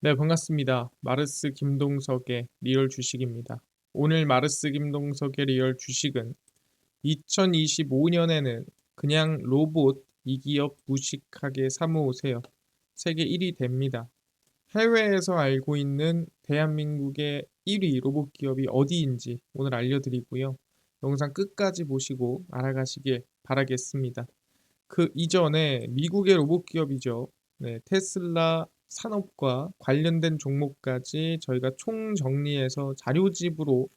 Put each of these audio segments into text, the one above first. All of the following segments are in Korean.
네, 반갑습니다. 마르스 김동석의 리얼 주식입니다. 오늘 마르스 김동석의 리얼 주식은 2025년에는 그냥 로봇 이 기업 무식하게 사모으세요. 세계 1위 됩니다. 해외에서 알고 있는 대한민국의 1위 로봇 기업이 어디인지 오늘 알려드리고요. 영상 끝까지 보시고 알아가시길 바라겠습니다. 그 이전에 미국의 로봇 기업이죠. 네, 테슬라 산업과 관련된 종목까지 저희가 총정리해서 자료집으로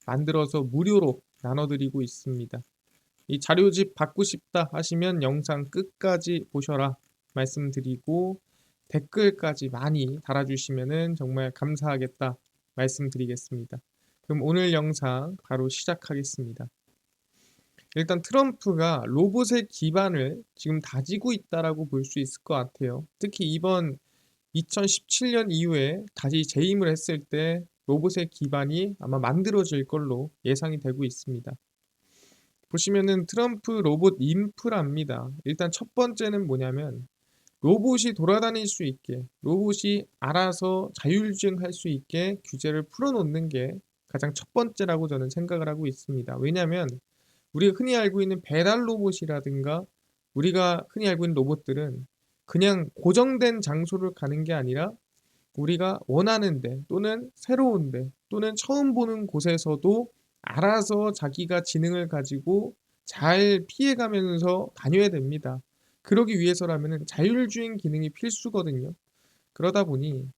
만들어서 무료로 나눠드리고 있습니다. 이 자료집 받고 싶다 하시면 영상 끝까지 보셔라 말씀드리고 댓글까지 많이 달아주시면 정말 감사하겠다 말씀드리겠습니다. 그럼 오늘 영상 바로 시작하겠습니다. 일단 트럼프가 로봇의 기반을 지금 다지고 있다라고 볼 수 있을 것 같아요. 특히 이번 2017년 이후에 다시 재임을 했을 때 로봇의 기반이 아마 만들어질 걸로 예상이 되고 있습니다. 보시면은 트럼프 로봇 인프라입니다. 일단 첫 번째는 뭐냐면 로봇이 돌아다닐 수 있게, 로봇이 알아서 자율주행할 수 있게 규제를 풀어놓는 게 가장 첫 번째라고 저는 생각을 하고 있습니다. 왜냐하면 우리가 흔히 알고 있는 배달 로봇이라든가 우리가 흔히 알고 있는 로봇들은 그냥 고정된 장소를 가는 게 아니라 우리가 원하는데 또는 새로운데 또는 처음 보는 곳에서도 알아서 자기가 지능을 가지고 잘 피해가면서 다녀야 됩니다. 그러기 위해서라면 자율주행 기능이 필수거든요. 그러다 보니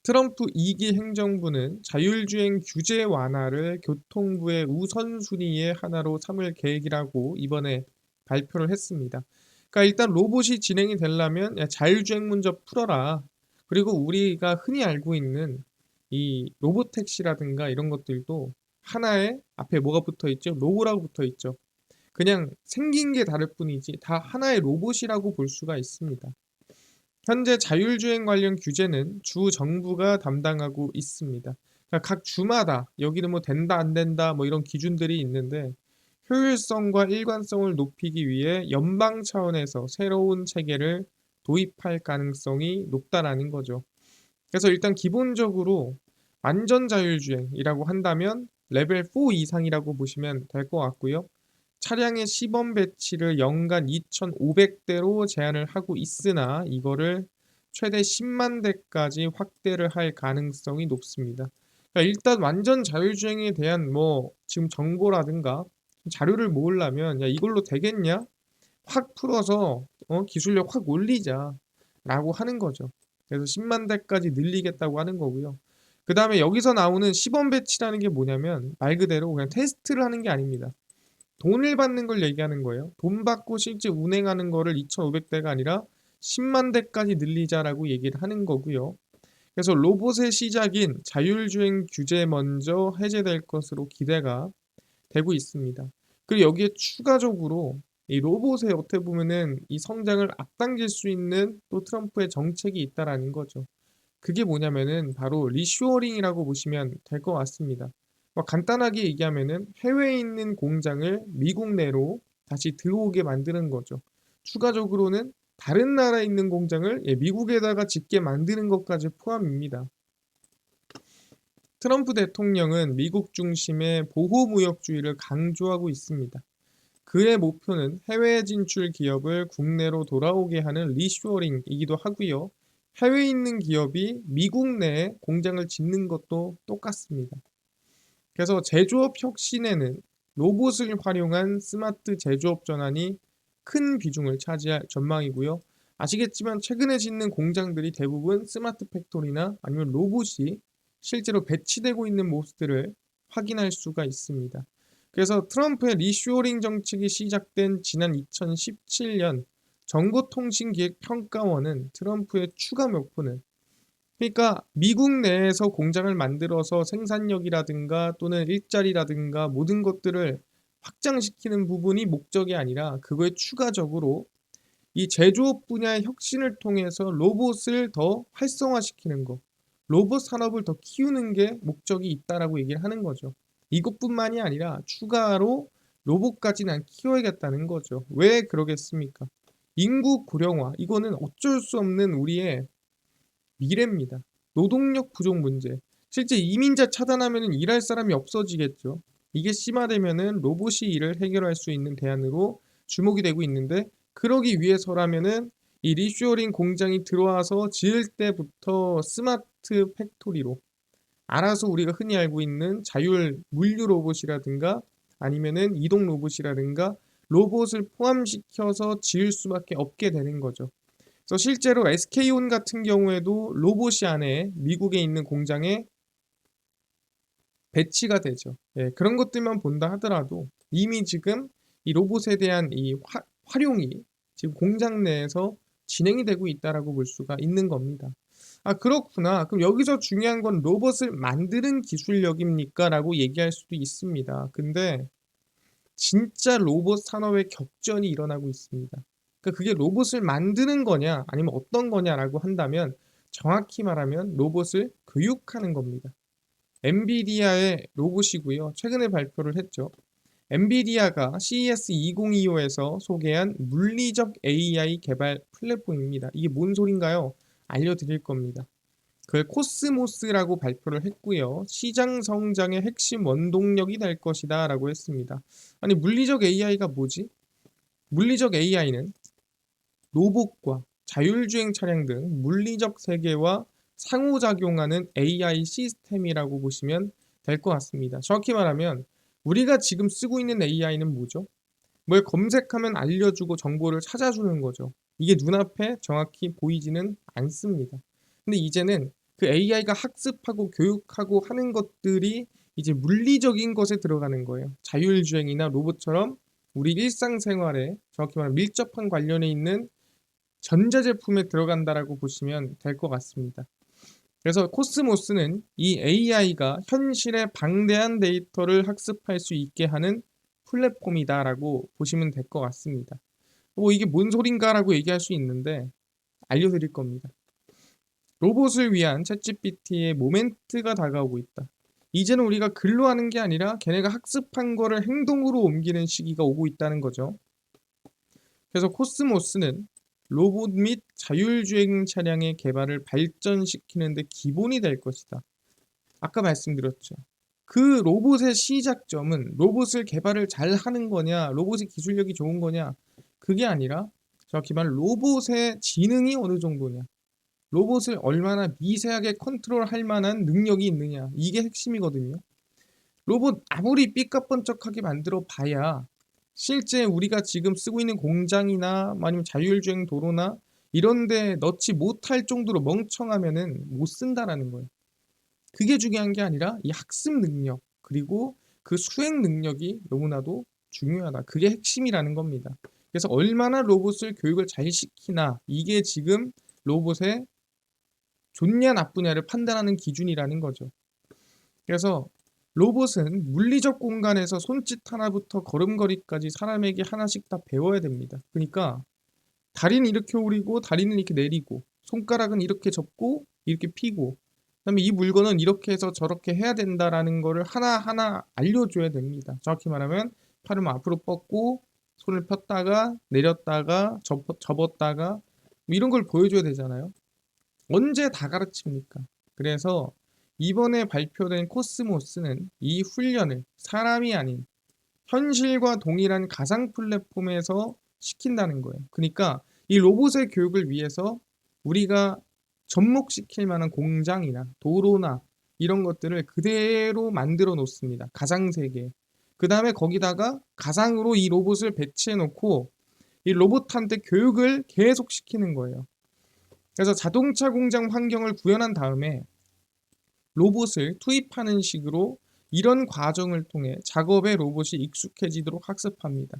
트럼프 2기 행정부는 자율주행 규제 완화를 교통부의 우선순위의 하나로 삼을 계획이라고 이번에 발표를 했습니다. 그러니까 일단 로봇이 진행이 되려면 야, 자율주행 문제 풀어라. 그리고 우리가 흔히 알고 있는 이 로봇 택시라든가 이런 것들도 하나의 앞에 뭐가 붙어 있죠? 로고라고 붙어 있죠. 그냥 생긴 게 다를 뿐이지 다 하나의 로봇이라고 볼 수가 있습니다. 현재 자율주행 관련 규제는 주 정부가 담당하고 있습니다. 그러니까 각 주마다 여기는 뭐 된다 안 된다 뭐 이런 기준들이 있는데 효율성과 일관성을 높이기 위해 연방 차원에서 새로운 체계를 도입할 가능성이 높다라는 거죠. 그래서 일단 기본적으로 완전 자율주행이라고 한다면 레벨 4 이상이라고 보시면 될 것 같고요. 차량의 시범 배치를 연간 2,500대로 제한을 하고 있으나 이거를 최대 10만 대까지 확대를 할 가능성이 높습니다. 그러니까 일단 완전 자율주행에 대한 뭐 지금 정보라든가 자료를 모으려면 야 이걸로 되겠냐? 확 풀어서 기술력 확 올리자라고 하는 거죠. 그래서 10만 대까지 늘리겠다고 하는 거고요. 그 다음에 여기서 나오는 시범 배치라는 게 뭐냐면 말 그대로 그냥 테스트를 하는 게 아닙니다. 돈을 받는 걸 얘기하는 거예요. 돈 받고 실제 운행하는 거를 2,500대가 아니라 10만 대까지 늘리자라고 얘기를 하는 거고요. 그래서 로봇의 시작인 자율주행 규제 먼저 해제될 것으로 기대가 되고 있습니다. 그리고 여기에 추가적으로 이 로봇의 어떻게 보면은 이 성장을 앞당길 수 있는 또 트럼프의 정책이 있다라는 거죠. 그게 뭐냐면은 바로 리쇼어링이라고 보시면 될 것 같습니다. 간단하게 얘기하면은 해외에 있는 공장을 미국 내로 다시 들어오게 만드는 거죠. 추가적으로는 다른 나라에 있는 공장을 미국에다가 짓게 만드는 것까지 포함입니다. 트럼프 대통령은 미국 중심의 보호무역주의를 강조하고 있습니다. 그의 목표는 해외 진출 기업을 국내로 돌아오게 하는 리쇼어링이기도 하고요. 해외에 있는 기업이 미국 내에 공장을 짓는 것도 똑같습니다. 그래서 제조업 혁신에는 로봇을 활용한 스마트 제조업 전환이 큰 비중을 차지할 전망이고요. 아시겠지만 최근에 짓는 공장들이 대부분 스마트 팩토리나 아니면 로봇이 실제로 배치되고 있는 모습들을 확인할 수가 있습니다. 그래서 트럼프의 리쇼어링 정책이 시작된 지난 2017년 정보통신기획평가원은 트럼프의 추가 목표는 그러니까 미국 내에서 공장을 만들어서 생산력이라든가 또는 일자리라든가 모든 것들을 확장시키는 부분이 목적이 아니라 그거에 추가적으로 이 제조업 분야의 혁신을 통해서 로봇을 더 활성화시키는 거, 로봇 산업을 더 키우는 게 목적이 있다라고 얘기를 하는 거죠. 이것뿐만이 아니라 추가로 로봇까지 난 키워야겠다는 거죠. 왜 그러겠습니까? 인구 고령화, 이거는 어쩔 수 없는 우리의 미래입니다. 노동력 부족 문제. 실제 이민자 차단하면은 일할 사람이 없어지겠죠. 이게 심화되면은 로봇이 일을 해결할 수 있는 대안으로 주목이 되고 있는데 그러기 위해서라면은 이 리쇼어링 공장이 들어와서 지을 때부터 스마트 팩토리로 알아서 우리가 흔히 알고 있는 자율 물류 로봇이라든가 아니면은 이동 로봇이라든가 로봇을 포함시켜서 지을 수밖에 없게 되는 거죠. 그래서 실제로 SK온 같은 경우에도 로봇이 안에 미국에 있는 공장에 배치가 되죠. 예, 그런 것들만 본다 하더라도 이미 지금 이 로봇에 대한 이 활용이 지금 공장 내에서 진행이 되고 있다라고 볼 수가 있는 겁니다. 아, 그렇구나. 그럼 여기서 중요한 건 로봇을 만드는 기술력입니까? 라고 얘기할 수도 있습니다. 근데 진짜 로봇 산업의 격전이 일어나고 있습니다. 그러니까 그게 로봇을 만드는 거냐, 아니면 어떤 거냐라고 한다면 정확히 말하면 로봇을 교육하는 겁니다. 엔비디아의 로봇이고요. 최근에 발표를 했죠. 엔비디아가 CES 2025에서 소개한 물리적 AI 개발 플랫폼입니다. 이게 뭔 소린가요? 알려드릴 겁니다. 그걸 코스모스라고 발표를 했고요. 시장 성장의 핵심 원동력이 될 것이다 라고 했습니다. 아니, 물리적 AI가 뭐지? 물리적 AI는 로봇과 자율주행 차량 등 물리적 세계와 상호작용하는 AI 시스템이라고 보시면 될 것 같습니다. 정확히 말하면 우리가 지금 쓰고 있는 AI는 뭐죠? 뭘 검색하면 알려주고 정보를 찾아주는 거죠. 이게 눈앞에 정확히 보이지는 않습니다. 근데 이제는 그 AI가 학습하고 교육하고 하는 것들이 이제 물리적인 것에 들어가는 거예요. 자율주행이나 로봇처럼 우리 일상생활에 정확히 말하면 밀접한 관련에 있는 전자제품에 들어간다라고 보시면 될 것 같습니다. 그래서 코스모스는 이 AI가 현실의 방대한 데이터를 학습할 수 있게 하는 플랫폼이다라고 보시면 될 것 같습니다. 뭐 이게 뭔 소린가라고 얘기할 수 있는데 알려드릴 겁니다. 로봇을 위한 챗GPT의 모멘트가 다가오고 있다. 이제는 우리가 글로 하는 게 아니라 걔네가 학습한 거를 행동으로 옮기는 시기가 오고 있다는 거죠. 그래서 코스모스는 로봇 및 자율주행 차량의 개발을 발전시키는 데 기본이 될 것이다. 아까 말씀드렸죠. 그 로봇의 시작점은 로봇을 개발을 잘 하는 거냐, 로봇의 기술력이 좋은 거냐, 그게 아니라 정확히 말하면 로봇의 지능이 어느 정도냐, 로봇을 얼마나 미세하게 컨트롤할 만한 능력이 있느냐, 이게 핵심이거든요. 로봇 아무리 삐까뻔쩍하게 만들어 봐야 실제 우리가 지금 쓰고 있는 공장이나 아니면 자율주행 도로나 이런 데 넣지 못할 정도로 멍청하면은 못 쓴다라는 거예요. 그게 중요한 게 아니라 이 학습 능력 그리고 그 수행 능력이 너무나도 중요하다. 그게 핵심이라는 겁니다. 그래서 얼마나 로봇을 교육을 잘 시키나 이게 지금 로봇의 좋냐 나쁘냐를 판단하는 기준이라는 거죠. 그래서 로봇은 물리적 공간에서 손짓 하나부터 걸음걸이까지 사람에게 하나씩 다 배워야 됩니다. 그러니까 다리는 이렇게 오리고 다리는 이렇게 내리고 손가락은 이렇게 접고 이렇게 피고 그다음에 이 물건은 이렇게 해서 저렇게 해야 된다라는 거를 하나하나 알려줘야 됩니다. 정확히 말하면 팔을 앞으로 뻗고 손을 폈다가 내렸다가 접었다가 뭐 이런 걸 보여줘야 되잖아요. 언제 다 가르칩니까? 그래서 이번에 발표된 코스모스는 이 훈련을 사람이 아닌 현실과 동일한 가상 플랫폼에서 시킨다는 거예요. 그러니까 이 로봇의 교육을 위해서 우리가 접목시킬 만한 공장이나 도로나 이런 것들을 그대로 만들어 놓습니다. 가상 세계. 그 다음에 거기다가 가상으로 이 로봇을 배치해 놓고 이 로봇한테 교육을 계속 시키는 거예요. 그래서 자동차 공장 환경을 구현한 다음에 로봇을 투입하는 식으로 이런 과정을 통해 작업에 로봇이 익숙해지도록 학습합니다.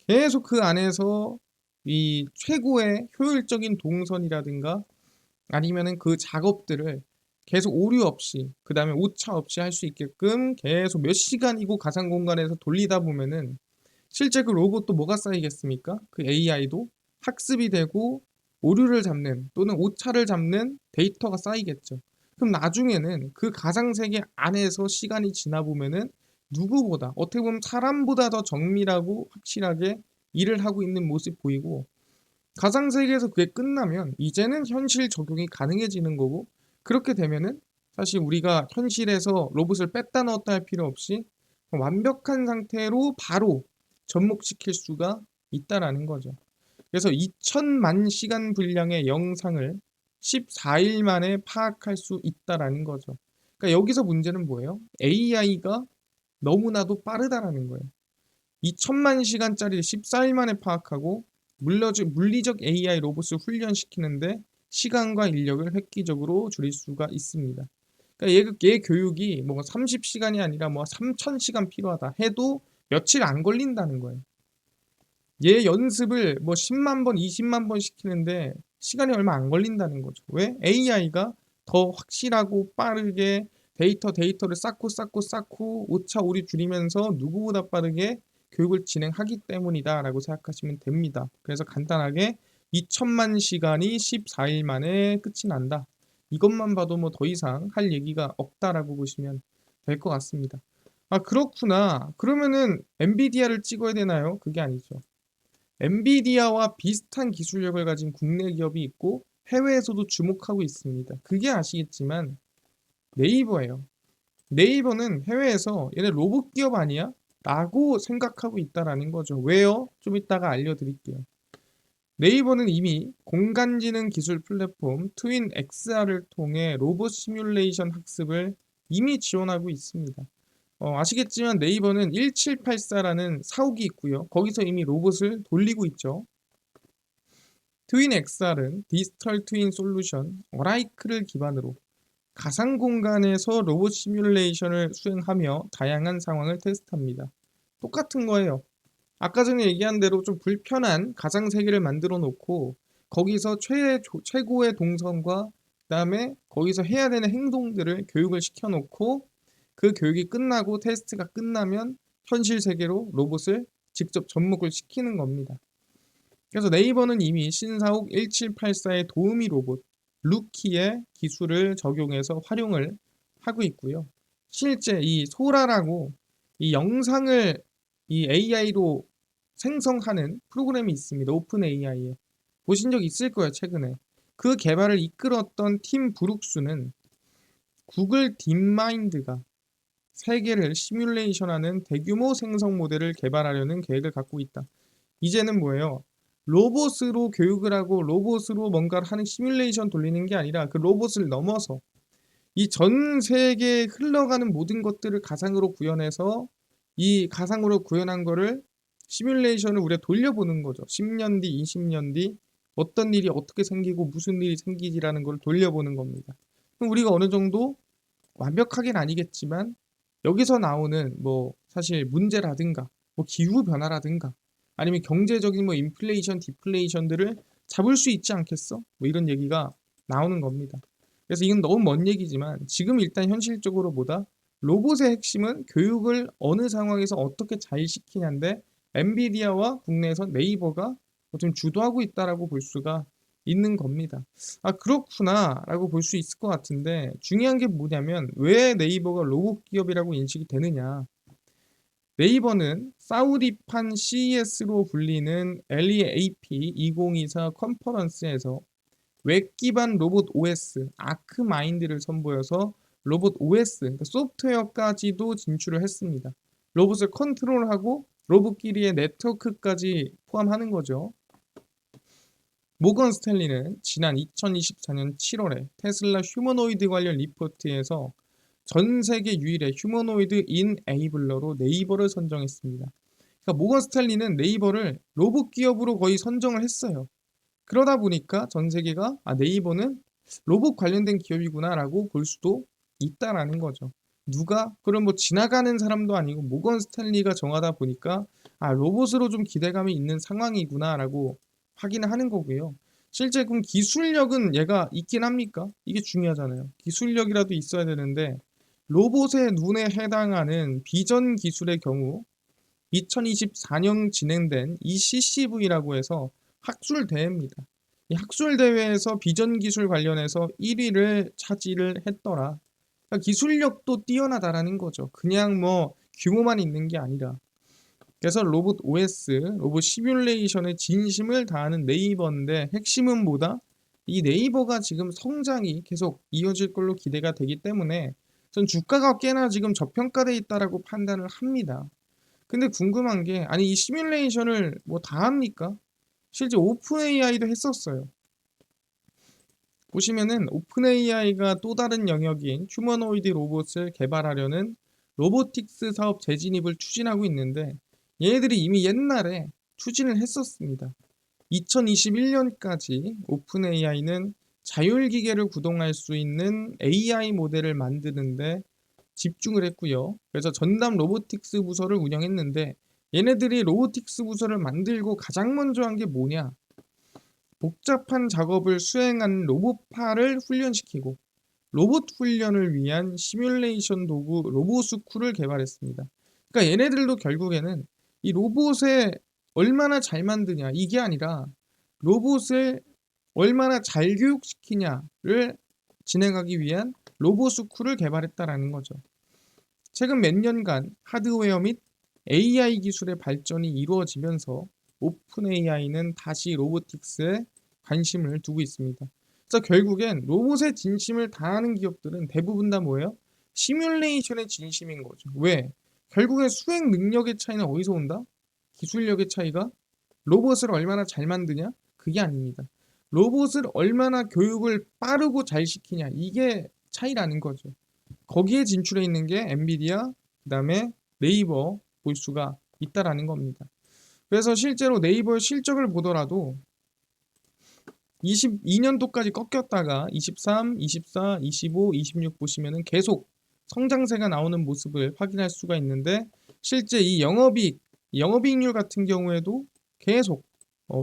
계속 그 안에서 이 최고의 효율적인 동선이라든가 아니면은 그 작업들을 계속 오류 없이 그 다음에 오차 없이 할 수 있게끔 계속 몇 시간이고 가상 공간에서 돌리다 보면은 실제 그 로봇도 뭐가 쌓이겠습니까? 그 AI도 학습이 되고 오류를 잡는 또는 오차를 잡는 데이터가 쌓이겠죠. 그럼 나중에는 그 가상세계 안에서 시간이 지나 보면은 누구보다 어떻게 보면 사람보다 더 정밀하고 확실하게 일을 하고 있는 모습 보이고 가상세계에서 그게 끝나면 이제는 현실 적용이 가능해지는 거고, 그렇게 되면은 사실 우리가 현실에서 로봇을 뺐다 넣었다 할 필요 없이 완벽한 상태로 바로 접목시킬 수가 있다라는 거죠. 그래서 2천만 시간 분량의 영상을 14일 만에 파악할 수 있다라는 거죠. 그러니까 여기서 문제는 뭐예요? AI가 너무나도 빠르다라는 거예요. 2천만 시간짜리 14일 만에 파악하고 물리적 AI 로봇을 훈련시키는데 시간과 인력을 획기적으로 줄일 수가 있습니다. 그러니까 얘 교육이 뭐 30시간이 아니라 뭐 3,000시간 필요하다 해도 며칠 안 걸린다는 거예요. 얘 연습을 뭐 10만 번, 20만 번 시키는데 시간이 얼마 안 걸린다는 거죠. 왜? AI가 더 확실하고 빠르게 데이터를 쌓고 오차 오류 줄이면서 누구보다 빠르게 교육을 진행하기 때문이다라고 생각하시면 됩니다. 그래서 간단하게 2천만 시간이 14일 만에 끝이 난다. 이것만 봐도 뭐 더 이상 할 얘기가 없다라고 보시면 될 것 같습니다. 아, 그렇구나. 그러면은 엔비디아를 찍어야 되나요? 그게 아니죠. 엔비디아와 비슷한 기술력을 가진 국내 기업이 있고 해외에서도 주목하고 있습니다. 그게 아시겠지만 네이버예요. 네이버는 해외에서 얘네 로봇 기업 아니야? 라고 생각하고 있다라는 거죠. 왜요? 좀 이따가 알려드릴게요. 네이버는 이미 공간지능 기술 플랫폼 트윈 XR을 통해 로봇 시뮬레이션 학습을 이미 지원하고 있습니다. 아시겠지만 네이버는 1784라는 사옥이 있고요. 거기서 이미 로봇을 돌리고 있죠. 트윈 XR은 디지털 트윈 솔루션 어라이크를 기반으로 가상 공간에서 로봇 시뮬레이션을 수행하며 다양한 상황을 테스트합니다. 똑같은 거예요. 아까 전에 얘기한 대로 좀 불편한 가상 세계를 만들어 놓고 거기서 최고의 동선과 그다음에 거기서 해야 되는 행동들을 교육을 시켜 놓고 그 교육이 끝나고 테스트가 끝나면 현실 세계로 로봇을 직접 접목을 시키는 겁니다. 그래서 네이버는 이미 신사옥 1784의 도우미 로봇 루키의 기술을 적용해서 활용을 하고 있고요. 실제 이 소라라고 이 영상을 이 AI로 생성하는 프로그램이 있습니다. 오픈 AI에. 보신 적 있을 거예요, 최근에. 그 개발을 이끌었던 팀 브룩스는 구글 딥마인드가 세계를 시뮬레이션하는 대규모 생성 모델을 개발하려는 계획을 갖고 있다. 이제는 뭐예요? 로봇으로 교육을 하고 로봇으로 뭔가를 하는 시뮬레이션 돌리는 게 아니라 그 로봇을 넘어서 이 전 세계에 흘러가는 모든 것들을 가상으로 구현해서 이 가상으로 구현한 거를 시뮬레이션을 우리가 돌려보는 거죠. 10년 뒤, 20년 뒤 어떤 일이 어떻게 생기고 무슨 일이 생기지라는 걸 돌려보는 겁니다. 그럼 우리가 어느 정도 완벽하게는 아니겠지만 여기서 나오는 뭐 사실 문제라든가 뭐 기후 변화라든가 아니면 경제적인 뭐 인플레이션, 디플레이션들을 잡을 수 있지 않겠어? 뭐 이런 얘기가 나오는 겁니다. 그래서 이건 너무 먼 얘기지만 지금 일단 현실적으로 보다 로봇의 핵심은 교육을 어느 상황에서 어떻게 잘 시키냐인데 엔비디아와 국내에서 네이버가 좀 주도하고 있다라고 볼 수가 있는 겁니다. 아, 그렇구나 라고 볼 수 있을 것 같은데 중요한 게 뭐냐면 왜 네이버가 로봇 기업이라고 인식이 되느냐. 네이버는 사우디판 CES로 불리는 LEAP 2024 컨퍼런스에서 웹 기반 로봇 OS 아크마인드를 선보여서 로봇 OS 그러니까 소프트웨어까지도 진출을 했습니다. 로봇을 컨트롤하고 로봇끼리의 네트워크까지 포함하는 거죠. 모건 스탠리는 지난 2024년 7월에 테슬라 휴머노이드 관련 리포트에서 전 세계 유일의 휴머노이드 인에이블러로 네이버를 선정했습니다. 그러니까 모건 스탠리는 네이버를 로봇 기업으로 거의 선정을 했어요. 그러다 보니까 전 세계가 네이버는 로봇 관련된 기업이구나라고 볼 수도 있다라는 거죠. 누가 그럼 뭐 지나가는 사람도 아니고 모건 스탠리가 정하다 보니까 로봇으로 좀 기대감이 있는 상황이구나라고 확인을 하는 거고요. 실제 그럼 기술력은 얘가 있긴 합니까? 이게 중요하잖아요. 기술력이라도 있어야 되는데 로봇의 눈에 해당하는 비전 기술의 경우 2024년 진행된 이 CCV라고 해서 학술 대회입니다. 이 학술 대회에서 비전 기술 관련해서 1위를 차지를 했더라. 그러니까 기술력도 뛰어나다라는 거죠. 그냥 뭐 규모만 있는 게 아니라. 그래서 로봇 OS, 로봇 시뮬레이션의 진심을 다하는 네이버인데 핵심은 뭐다? 이 네이버가 지금 성장이 계속 이어질 걸로 기대가 되기 때문에 전 주가가 꽤나 지금 저평가돼 있다라고 판단을 합니다. 근데 궁금한 게 아니 이 시뮬레이션을 뭐 다 합니까? 실제 오픈 AI도 했었어요. 보시면은 오픈 AI가 또 다른 영역인 휴머노이드 로봇을 개발하려는 로보틱스 사업 재진입을 추진하고 있는데 얘네들이 이미 옛날에 추진을 했었습니다. 2021년까지 오픈 AI는 자율기계를 구동할 수 있는 AI 모델을 만드는데 집중을 했고요. 그래서 전담 로보틱스 부서를 운영했는데 얘네들이 로보틱스 부서를 만들고 가장 먼저 한 게 뭐냐? 복잡한 작업을 수행하는 로봇파를 훈련시키고 로봇 훈련을 위한 시뮬레이션 도구 로보스쿨을 개발했습니다. 그러니까 얘네들도 결국에는 이 로봇에 얼마나 잘 만드냐 이게 아니라 로봇을 얼마나 잘 교육시키냐를 진행하기 위한 로보스쿨을 개발했다라는 거죠. 최근 몇 년간 하드웨어 및 AI 기술의 발전이 이루어지면서 오픈 AI는 다시 로보틱스에 관심을 두고 있습니다. 그래서 결국엔 로봇의 진심을 다하는 기업들은 대부분 다 뭐예요? 시뮬레이션의 진심인 거죠. 왜? 결국엔 수행 능력의 차이는 어디서 온다? 기술력의 차이가 로봇을 얼마나 잘 만드냐? 그게 아닙니다. 로봇을 얼마나 교육을 빠르고 잘 시키냐? 이게 차이라는 거죠. 거기에 진출해 있는 게 엔비디아, 그다음에 네이버 볼 수가 있다라는 겁니다. 그래서 실제로 네이버의 실적을 보더라도 22년도까지 꺾였다가 23, 24, 25, 26 보시면은 계속 성장세가 나오는 모습을 확인할 수가 있는데 실제 이 영업이익률 같은 경우에도 계속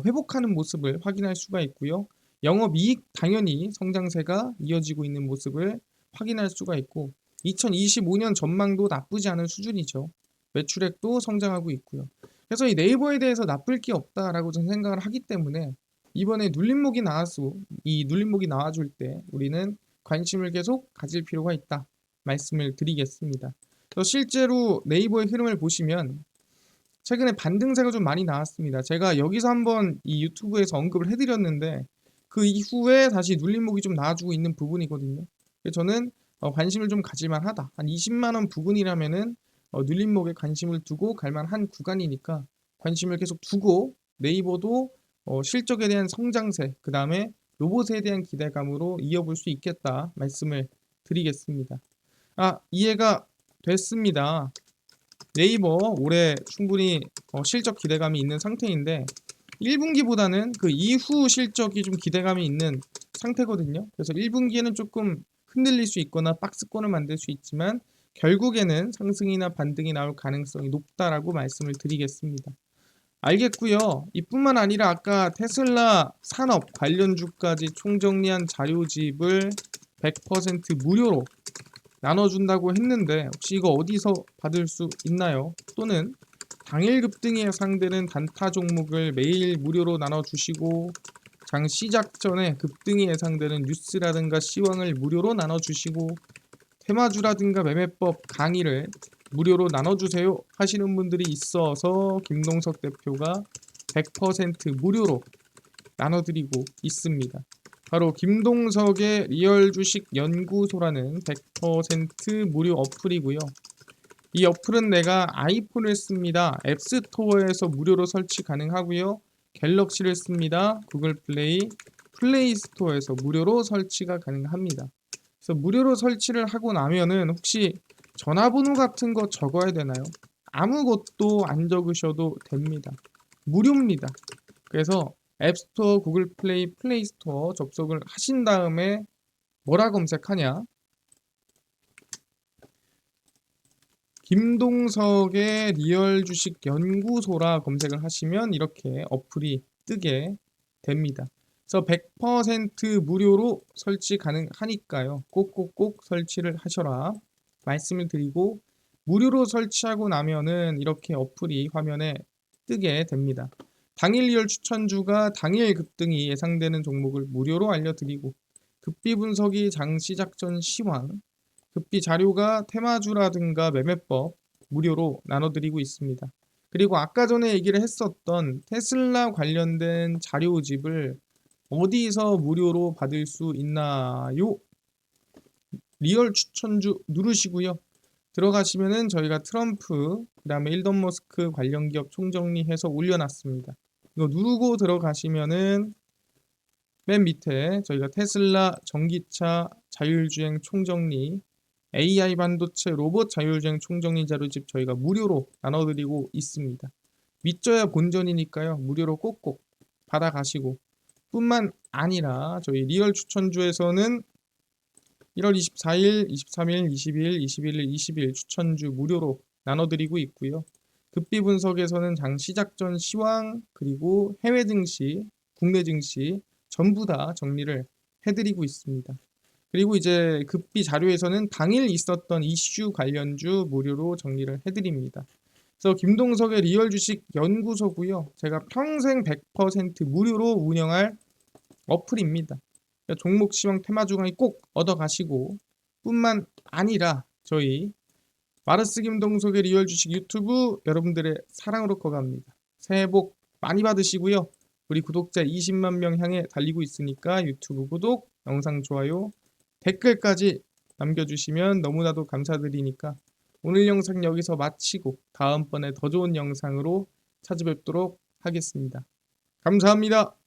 회복하는 모습을 확인할 수가 있고요. 영업이익 당연히 성장세가 이어지고 있는 모습을 확인할 수가 있고 2025년 전망도 나쁘지 않은 수준이죠. 매출액도 성장하고 있고요. 그래서 이 네이버에 대해서 나쁠 게 없다라고 저는 생각을 하기 때문에 이번에 이 눌림목이 나와줄 때 우리는 관심을 계속 가질 필요가 있다 말씀을 드리겠습니다. 그래서 실제로 네이버의 흐름을 보시면 최근에 반등세가 좀 많이 나왔습니다. 제가 여기서 한번 이 유튜브에서 언급을 해드렸는데 그 이후에 다시 눌림목이 좀 나와주고 있는 부분이거든요. 그래서 저는 관심을 좀 가질만 하다. 한 20만 원 부근이라면은 눌림목에 관심을 두고 갈만한 구간이니까 관심을 계속 두고 네이버도 실적에 대한 성장세, 그 다음에 로봇에 대한 기대감으로 이어볼 수 있겠다 말씀을 드리겠습니다. 이해가 됐습니다. 네이버 올해 충분히 실적 기대감이 있는 상태인데 1분기보다는 그 이후 실적이 좀 기대감이 있는 상태거든요. 그래서 1분기에는 조금 흔들릴 수 있거나 박스권을 만들 수 있지만 결국에는 상승이나 반등이 나올 가능성이 높다라고 말씀을 드리겠습니다. 알겠고요. 이뿐만 아니라 아까 테슬라 산업 관련주까지 총정리한 자료집을 100% 무료로 나눠준다고 했는데 혹시 이거 어디서 받을 수 있나요? 또는 당일 급등이 예상되는 단타 종목을 매일 무료로 나눠주시고 장 시작 전에 급등이 예상되는 뉴스라든가 시황을 무료로 나눠주시고 테마주라든가 매매법 강의를 무료로 나눠주세요 하시는 분들이 있어서 김동석 대표가 100% 무료로 나눠드리고 있습니다. 바로 김동석의 리얼 주식 연구소라는 100% 무료 어플이고요. 이 어플은 내가 아이폰을 씁니다. 앱스토어에서 무료로 설치 가능하고요. 갤럭시를 씁니다. 구글 플레이, 플레이 스토어에서 무료로 설치가 가능합니다. 그래서 무료로 설치를 하고 나면은 혹시 전화번호 같은 거 적어야 되나요? 아무것도 안 적으셔도 됩니다. 무료입니다. 그래서 앱스토어, 구글 플레이, 플레이 스토어 접속을 하신 다음에 뭐라 검색하냐? 김동석의 리얼 주식 연구소라 검색을 하시면 이렇게 어플이 뜨게 됩니다. 그래서 100% 무료로 설치 가능하니까요. 꼭꼭꼭 설치를 하셔라 말씀을 드리고 무료로 설치하고 나면은 이렇게 어플이 화면에 뜨게 됩니다. 당일 리얼 추천주가 당일 급등이 예상되는 종목을 무료로 알려드리고 급비 분석이 장 시작 전 시황, 급비 자료가 테마주라든가 매매법 무료로 나눠드리고 있습니다. 그리고 아까 전에 얘기를 했었던 테슬라 관련된 자료집을 어디서 무료로 받을 수 있나요? 리얼 추천주 누르시고요. 들어가시면은 저희가 트럼프, 그다음에 일론 머스크 관련 기업 총정리해서 올려놨습니다. 이거 누르고 들어가시면은 맨 밑에 저희가 테슬라 전기차 자율주행 총정리, AI 반도체 로봇 자율주행 총정리 자료집 저희가 무료로 나눠드리고 있습니다. 믿져야 본전이니까요. 무료로 꼭꼭 받아가시고 뿐만 아니라 저희 리얼 추천주에서는 1월 24일, 23일, 22일, 21일, 20일 추천주 무료로 나눠드리고 있고요. 급비 분석에서는 장 시작 전 시황 그리고 해외 증시, 국내 증시 전부 다 정리를 해드리고 있습니다. 그리고 이제 급비 자료에서는 당일 있었던 이슈 관련주 무료로 정리를 해드립니다. 그래서 김동석의 리얼 주식 연구소고요. 제가 평생 100% 무료로 운영할 어플입니다. 그러니까 종목 시황 테마주 강의 꼭 얻어가시고 뿐만 아니라 저희 마르스 김동석의 리얼 주식 유튜브 여러분들의 사랑으로 커갑니다. 새해 복 많이 받으시고요. 우리 구독자 20만 명 향해 달리고 있으니까 유튜브 구독, 영상 좋아요, 댓글까지 남겨주시면 너무나도 감사드리니까 오늘 영상 여기서 마치고 다음번에 더 좋은 영상으로 찾아뵙도록 하겠습니다. 감사합니다.